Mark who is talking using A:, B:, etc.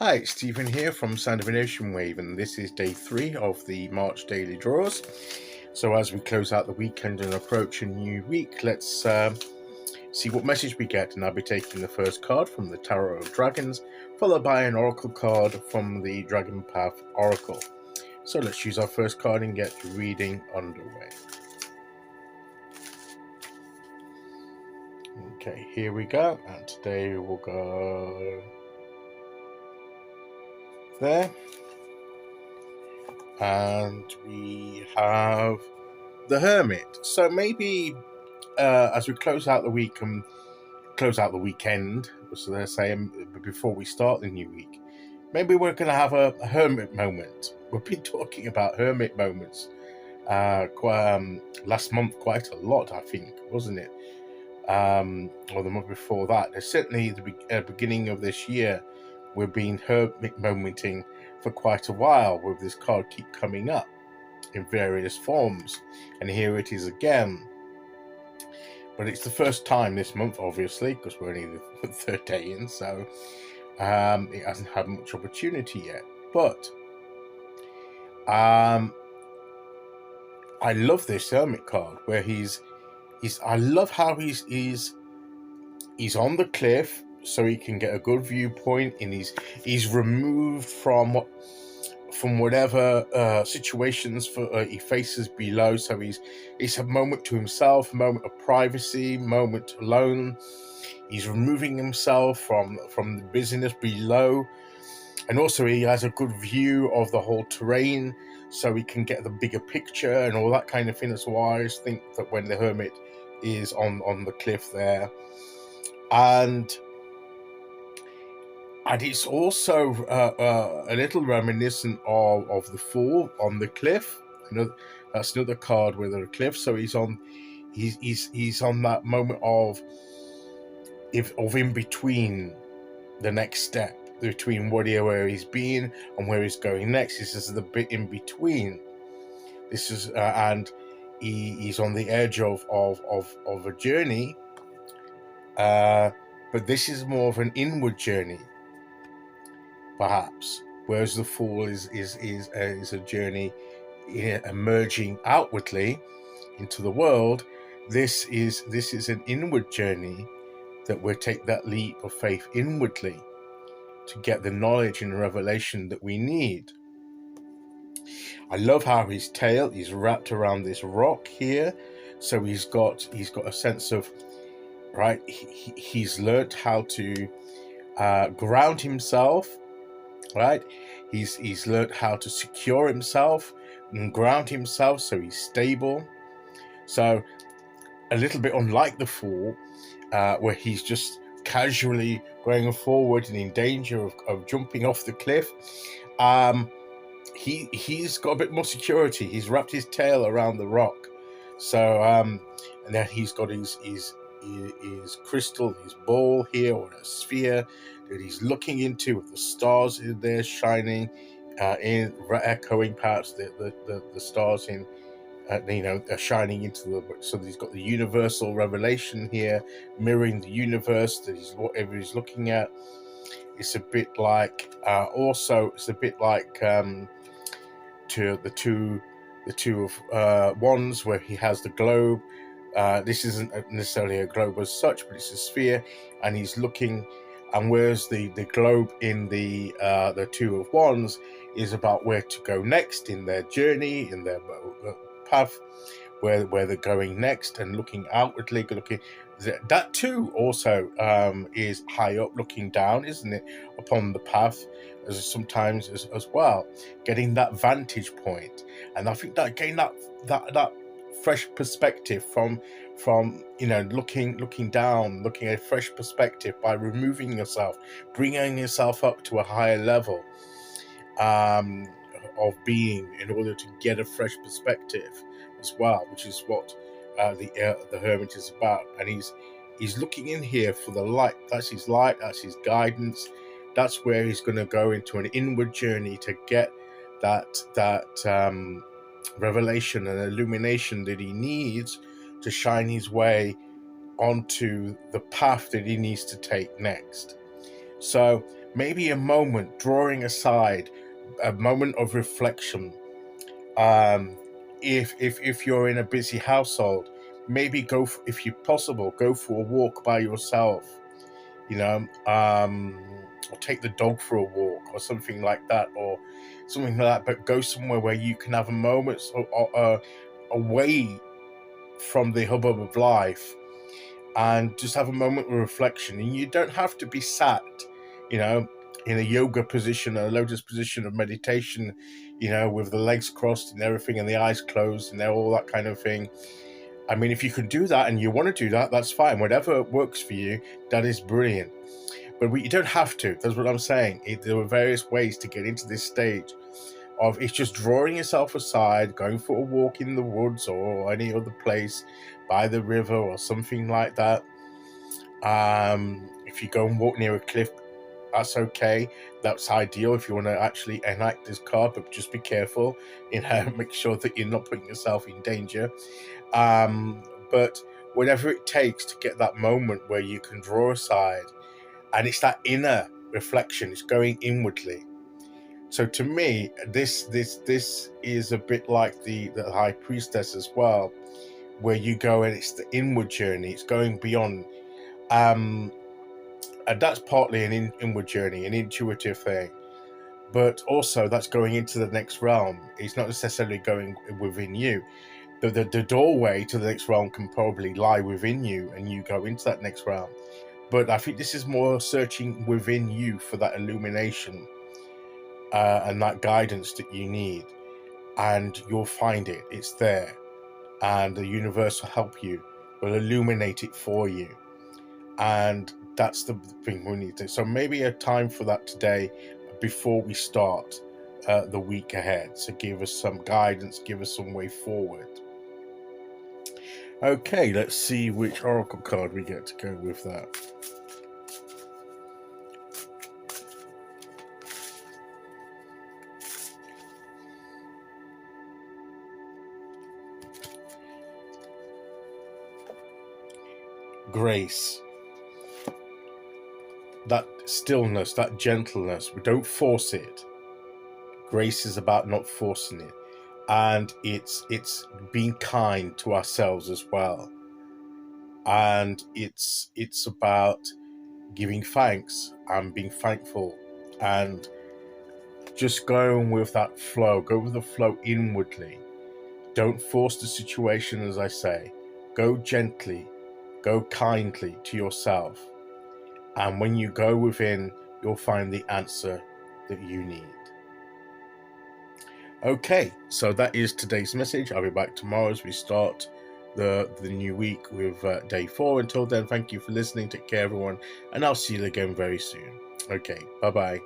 A: Hi, it's Stephen here from Sound of an Ocean Wave, and this is day 3 of the March daily draws. So as we close out the weekend and approach a new week, let's see what message we get. And I'll be taking the first card from the Tarot of Dragons, followed by an oracle card from the Dragon Path Oracle. So let's choose our first card and get the reading underway. Okay, here we go, and today we'll go there. And we have the Hermit. So maybe as we close out the week and close out the weekend, so they're saying before we start the new week, maybe we're going to have a hermit moment. We've been talking about hermit moments last month quite a lot, I think, wasn't it? Or the month before that. There's certainly the beginning of this year, we've been hermit momenting for quite a while, with this card keep coming up in various forms, and here it is again. But it's the first time this month, obviously, because we're only the third day in, so it hasn't had much opportunity yet. But I love this Hermit card, where I love how he's on the cliff, so he can get a good viewpoint, and he's removed from whatever situations he faces below. So it's a moment to himself, a moment of privacy, moment alone. He's removing himself from the busyness below, and also he has a good view of the whole terrain, so he can get the bigger picture and all that kind of thing. That's why I always think that when the Hermit is on the cliff there, and it's also a little reminiscent of the Fool on the cliff. That's another card with a cliff. So he's on that moment of in between, the next step between where he's been and where he's going next. This is the bit in between. This is and he's on the edge of a journey. But this is more of an inward journey, perhaps, whereas the Fool is a journey emerging outwardly into the world. This is an inward journey, that we'll take that leap of faith inwardly to get the knowledge and revelation that we need. I love how his tail is wrapped around this rock here, so he's got a sense of, right, he's learnt how to ground himself. Right, he's learned how to secure himself and ground himself, so he's stable. So a little bit unlike the Fool, where he's just casually going forward and in danger of jumping off the cliff. He's got a bit more security. He's wrapped his tail around the rock. So and then he's got his crystal, his ball here, or a sphere that he's looking into, with the stars in there shining, in echoing perhaps the stars in shining into the. So he's got the universal revelation here, mirroring the universe that whatever he's looking at. It's a bit like to the two of wands, where he has the globe. This isn't necessarily a globe as such, but it's a sphere, and he's looking. And whereas the globe in the two of wands is about where to go next in their journey, in their path, where they're going next, and looking outwardly, that too also is high up, looking down, isn't it, upon the path, sometimes as well, getting that vantage point. And I think that again, that fresh perspective from looking down, looking at a fresh perspective by removing yourself, bringing yourself up to a higher level of being, in order to get a fresh perspective as well, which is what the Hermit is about. And he's looking in here for the light. That's his light, that's his guidance. That's where he's going to go into an inward journey to get that revelation and illumination that he needs to shine his way onto the path that he needs to take next. So maybe a moment drawing aside, a moment of reflection. Um, if you're in a busy household, maybe if you possible, go for a walk by yourself. You know, or take the dog for a walk or something like that, or something like that. But go somewhere where you can have a moment away from the hubbub of life, and just have a moment of reflection. And you don't have to be sat, you know, in a yoga position, a lotus position of meditation, you know, with the legs crossed and everything and the eyes closed and all that kind of thing. I mean, if you can do that and you want to do that, that's fine. Whatever works for you, that is brilliant. But you don't have to. That's what I'm saying. There are various ways to get into this stage of it's just drawing yourself aside, going for a walk in the woods or any other place by the river or something like that. If you go and walk near a cliff, that's okay. That's ideal if you want to actually enact this card, but just be careful. You know, make sure that you're not putting yourself in danger. But whatever it takes to get that moment where you can draw aside, and it's that inner reflection, it's going inwardly. So to me, this is a bit like the High Priestess as well, where you go and it's the inward journey, it's going beyond. And that's partly an inward journey, an intuitive thing, but also that's going into the next realm. It's not necessarily going within you. The doorway to the next realm can probably lie within you, and you go into that next realm. But I think this is more searching within you for that illumination and that guidance that you need. And you'll find it. It's there. And the universe will help you, will illuminate it for you. And that's the thing we need to. So maybe a time for that today before we start the week ahead. So give us some guidance, give us some way forward. Okay, let's see which oracle card we get to go with that. Grace. That stillness, that gentleness, we don't force it. Grace is about not forcing it. And it's being kind to ourselves as well. And it's about giving thanks and being thankful and just going with that flow. Go with the flow inwardly. Don't force the situation, as I say. Go gently, go kindly to yourself. And when you go within, you'll find the answer that you need. Okay, so that is today's message. I'll be back tomorrow as we start the new week with day 4. Until then, thank you for listening. Take care, everyone, and I'll see you again very soon. Okay, bye-bye.